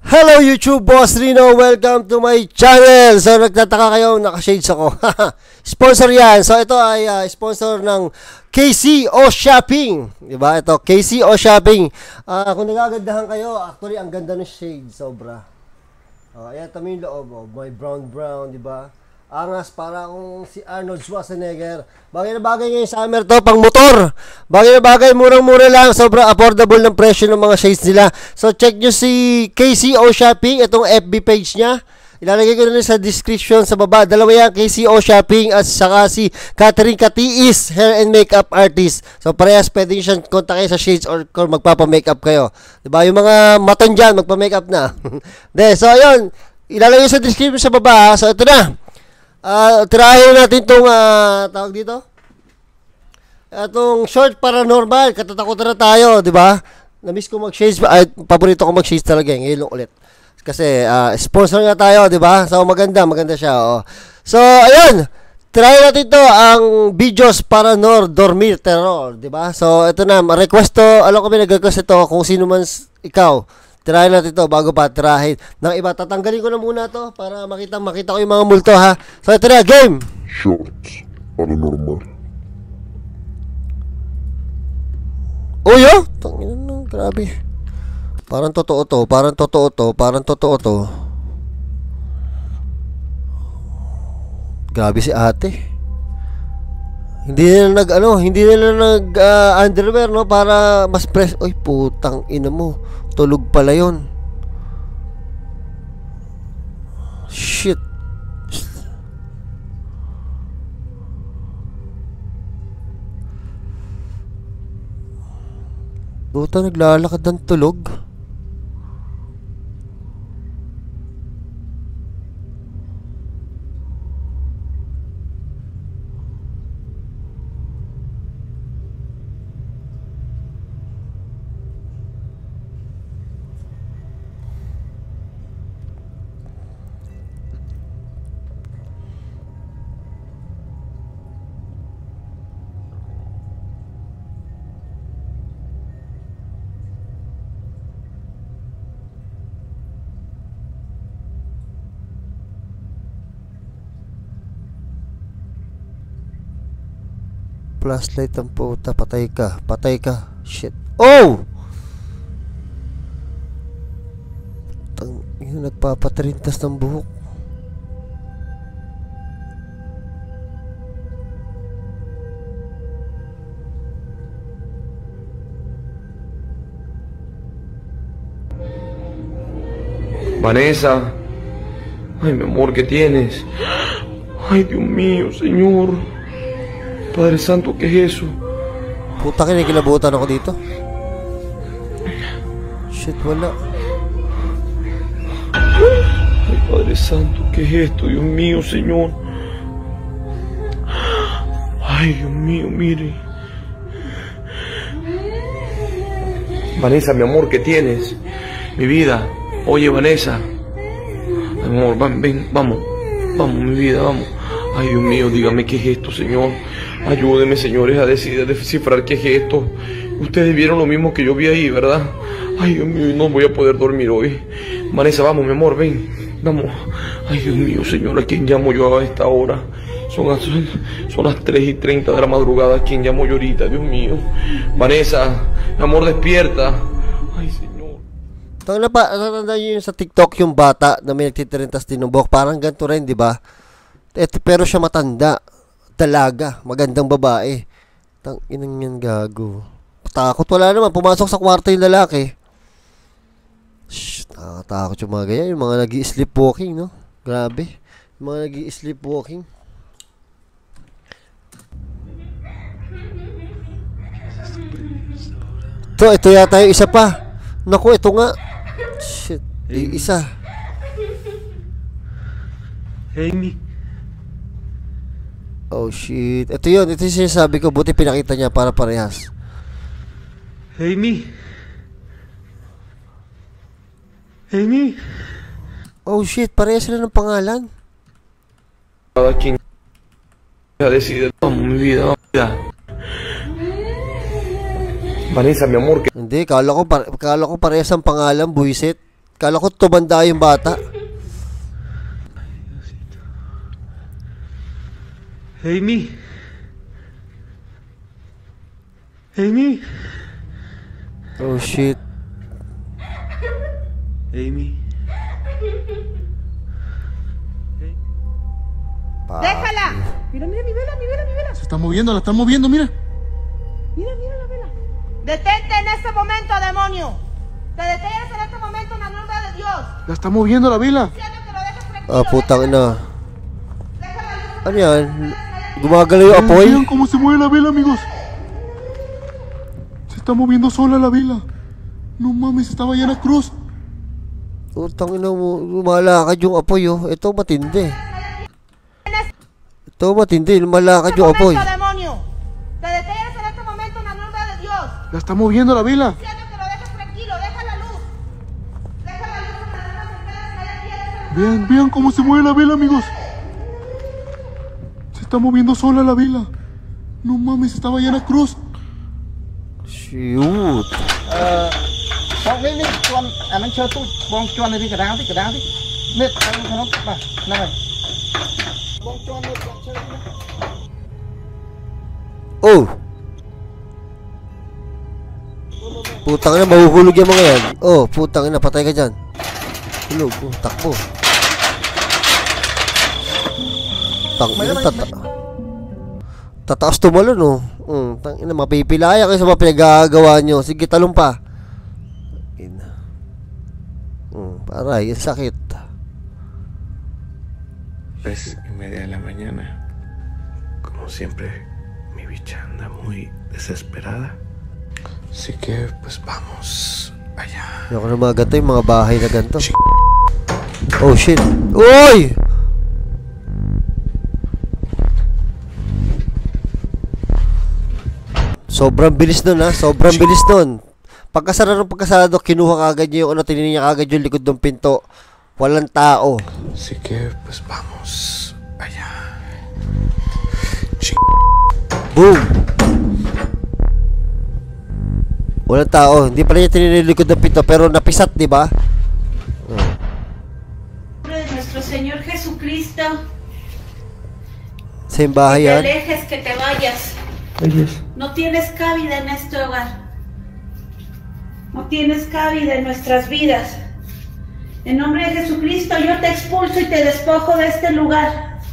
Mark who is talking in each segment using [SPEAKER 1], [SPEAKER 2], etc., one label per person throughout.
[SPEAKER 1] Hello YouTube, Boss Rino. Welcome to my channel. So nagtataka kayo, naka-shades ako. Sponsor yan. So ito ay sponsor ng KCO Shopping. Diba? Ito, KCO Shopping. Kung nagagandahan kayo, actually ang ganda ng shade. Sobra. Ayan, tama yung loob. May brown, diba? Angas, para akong si Arnold Schwarzenegger. Bagay na bagay ngayon summer to, pang motor. Bagay na bagay, murang-mura lang. Sobrang affordable ng presyo ng mga shades nila. So check nyo si KCO Shopping, itong FB page niya. Ilalagay ko na rin sa description sa baba. Dalawa yan, KCO Shopping at saka si Catherine Catiis, hair and makeup artist. So parehas pwede nyo siyang kontakin sa shades or kung magpapa-makeup kayo. Diba? Yung mga maton dyan, magpa-makeup na. So ayun, ilalagay sa description sa baba. So ito na. Tirahin natin itong tawag dito, itong short paranormal. Katatakutan na tayo, di ba? Na-miss ko mag-shades, paborito ko mag-shades talaga ngayon ulit kasi sponsor nga tayo, di ba? So maganda siya. So ayun, tirahin natin ito, ang videos Paranor Dormir Terror, di ba? So ito na, request to, alam ko may nag-request ito, kung sino man ikaw. Tirahin natin ito bago pa tirahin ng iba. Tatanggalin ko na muna to para makita ko yung mga multo, ha. So ito na, game.
[SPEAKER 2] Shorts Paranormal.
[SPEAKER 1] Uy, oh, tangina na, grabe. Parang totoo to. Grabe si ate. Hindi na nag underwear, no, para mas fresh. Oy, putang ina mo. Tulog pala yun. Shit. Buta, naglalakad ng tulog. Flashlight ang puta, patay ka. Shit. Oh! Yung nagpapatrintas ng buhok.
[SPEAKER 3] Vanessa, ay mi amor, ¿qué tienes? Ay, Dios mío, Señor. Padre Santo, ¿qué es eso?
[SPEAKER 1] Puta, kinikilabutan ako dito. Shit, wala.
[SPEAKER 3] Ay, Padre Santo, ¿qué es esto? Dios mío, Señor. Ay, Dios mío, mire. Vanessa, mi amor, ¿qué tienes? Mi vida. Oye, Vanessa. Mi amor, ven, vamos. Vamos, mi vida, vamos. Ay, Dios mío, dígame qué es esto, Señor. Ayúdeme, señores, a descifrar qué es esto. Ustedes vieron lo mismo que yo vi ahí, ¿verdad? Ay, Dios mío, no voy a poder dormir hoy. Vanessa, vamos, mi amor, ven. Vamos. Ay, Dios mío, Señor, ¿a quién llamo yo a esta hora? Son las 3:30 de la madrugada. ¿A quién llamo yo ahorita? Dios mío. Vanessa, mi amor, despierta. Ay, Señor.
[SPEAKER 1] Natanda nyo yun sa TikTok, yung bata na may nagtitirintas din ng buhok. Parang ganito rin, di ba? Pero siya matanda. Dalaga, magandang babae. Tang inang yan, gago. Takot, wala naman. Pumasok sa kwarto yung lalaki. Shh, nakakatakot yung mga ganyan. Yung mga nag-i-sleepwalking, no? Grabe. Yung mga nag-i-sleepwalking. Ito yata yung isa pa. Naku, ito nga. Shit, yung isa.
[SPEAKER 3] Amy.
[SPEAKER 1] Oh shit. Ito yun. Ito yung sinasabi ko. Buti pinakita niya para parehas.
[SPEAKER 3] Amy. Amy.
[SPEAKER 1] Oh shit. Parehas sila ng pangalan.
[SPEAKER 3] Cada quien decide. Vamos, mi vida. Vamos. Vanessa, mi amor, que...
[SPEAKER 1] Hindi, kala ko parehas ang pangalan, buisit. Kala ko tumanda yung bata.
[SPEAKER 3] Amy. Amy.
[SPEAKER 1] Oh shit.
[SPEAKER 3] Amy.
[SPEAKER 4] ¡Déjala! Mira, mira mi vela, mi vela, mi vela.
[SPEAKER 5] Se está moviendo, la están moviendo, mira.
[SPEAKER 4] Mira, mira la vela. Detente en este momento, demonio. Te detienes en este momento en la nombre de Dios.
[SPEAKER 5] La está moviendo la vela.
[SPEAKER 4] Diciendo que lo dejes tranquilo.
[SPEAKER 1] Ah, putang ina.
[SPEAKER 4] Déjala luz.
[SPEAKER 1] Ano yan? Gumagalaw yung apoy?
[SPEAKER 5] Vean cómo se mueve la vela, amigos. Se está moviendo sola la vela. No mames, estaba allá en la cruz.
[SPEAKER 1] Putang ina mo, lumalakad yung apoy oh. Ito matindi. Ito matindi, lumalakad yung apoy.
[SPEAKER 4] Momento, demonio. Te detienes en este momento en la nombre de Dios.
[SPEAKER 5] La está moviendo la vela.
[SPEAKER 4] Diciendo que lo dejes tranquilo. Deja la luz. Deja la luz en las demás esferas que hay aquí. Déjala.
[SPEAKER 5] Vean cómo se mueve la vela, amigos. Se está moviendo sola la vela. No mames, estaba allá en la cruz.
[SPEAKER 1] Shoot.
[SPEAKER 6] បងនេះនេះជន់អានឹងឈើទូចបងជន់នេះកណ្ដាលនេះកណ្ដាលនេះនេះខាងក្នុងបាទហ្នឹងហើយបងជន់នេះជន់ឈើនេះ
[SPEAKER 1] Oh! Putang ina, mahuhulog yung mga yan. Oh, putang ina, patay ka dyan. Hulog, oh, takbo. Tang ina, tataas tumalon, oh. Tang ina, mapipilaya kayo sa mga pinagagawa nyo. Sige, talong pa. Ina. Aray, sakit.
[SPEAKER 3] 3:30 de la mañana. Como siempre, mi bicha anda muy desesperada. Así que, pues vamos allá.
[SPEAKER 1] Yung na mga ganito, yung mga bahay na ganito. Oh shit. Uy! Sobrang bilis nun ha. Sobrang bilis nun. Pagkasarado, kinuha kagad niya yung ano, tininin niya kagad yung likod ng pinto. Walang tao.
[SPEAKER 3] Así que, pues vamos allá.
[SPEAKER 1] Boom! Walang tao. Hindi pala niya tininin yung likod ng pinto, pero napisat, di ba?
[SPEAKER 7] De nuestro Señor Jesucristo,
[SPEAKER 1] Sa yung bahay
[SPEAKER 7] que te
[SPEAKER 1] yan.
[SPEAKER 7] alejes, que te vayas. No tienes cabida en este hogar. No tienes cabida en nuestras vidas. En nombre de Jesucristo yo te expulso y te despojo de este lugar.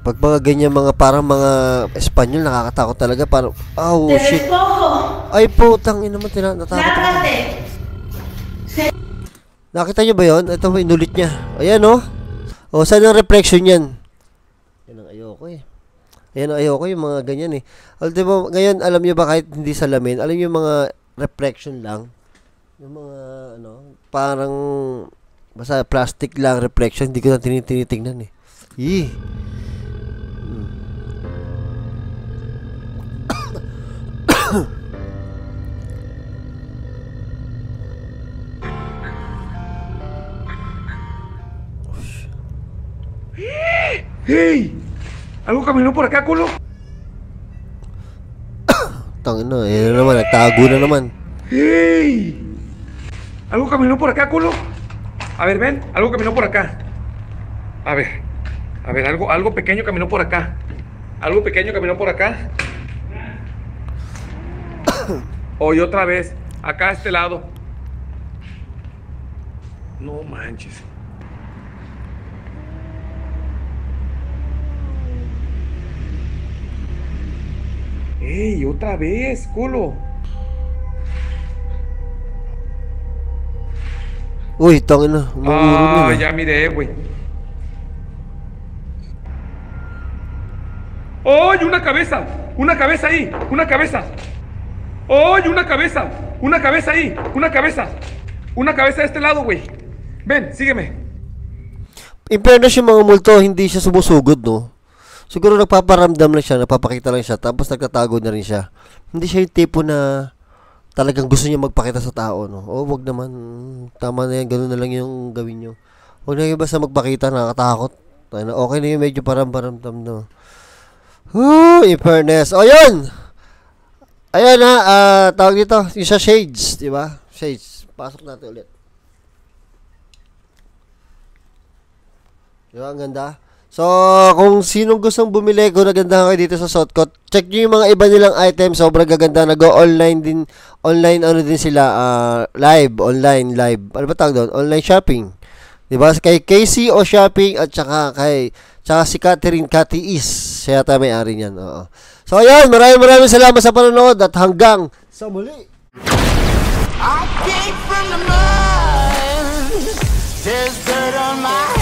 [SPEAKER 1] Pag mga ganyan, mga parang mga Espanyol, nakakatakot talaga. Parang, oh
[SPEAKER 7] Te
[SPEAKER 1] shit.
[SPEAKER 7] despojo.
[SPEAKER 1] Ay putang ina naman, natakot ako.
[SPEAKER 7] Lárgate.
[SPEAKER 1] Nakita nyo ba yun? Ito, inulit niya. Ayan oh. O, saan ang reflection yan? Yan ang ayoko eh. Ayan ang ayoko yung mga ganyan eh. Diba, ngayon, alam nyo ba kahit hindi salamin, alam nyo yung mga reflection lang? Yung mga, ano, parang, basta plastic lang reflection, hindi ko na tinitingnan eh. Yee.
[SPEAKER 3] ¡Hey! ¿Algo caminó por acá, culo?
[SPEAKER 1] Tangin na, na naman, nagtago na naman.
[SPEAKER 3] ¡Hey! ¿Algo caminó por acá, culo? A ver, ven, algo caminó por acá. A ver, algo pequeño caminó por acá. Algo pequeño caminó por acá. Hoy otra vez, acá a este lado. No manches. ¡Ey, otra vez, culo!
[SPEAKER 1] Uy, tangin na, umuurong yun.
[SPEAKER 3] Ya miré, güey. ¡Oye, una cabeza! ¡Una cabeza ahí! ¡Una cabeza! ¡Oye, una cabeza! ¡Una cabeza ahí! ¡Una cabeza! ¡Una cabeza de este lado, güey! Ven, sígueme.
[SPEAKER 1] In fairness, yung mga multo, hindi siya sumusugod, no? Siguro nagpaparamdam lang siya, napapakita lang siya, tapos nagtatago na rin siya. Hindi siya yung tipo na talagang gusto niya magpakita sa tao, no? O, wag naman. Tama na yan, ganun na lang yung gawin nyo. Huwag na yung basta magpakita, nakakatakot. Okay na yung medyo paramdam, no? In fairness. O, yun! Ayan na, tawag dito, yung sa shades, di ba? Shades. Pasok natin ulit. Di ba, ang ganda? So, kung sinong gustong bumili, kung nagandahan kayo dito sa Southcote, check nyo yung mga iba nilang items. Sobrang gaganda. Nag-online din. Online, ano din sila, live. Online, live. Ano ba tawag doon? Online shopping. Diba? Kay KC O Shopping at saka si Catherine Is. Siya yata may-ari niyan. Oo. So, ayan. Maraming salamat sa panonood at hanggang sa muli.
[SPEAKER 8] I came from the mud. There's dirt on my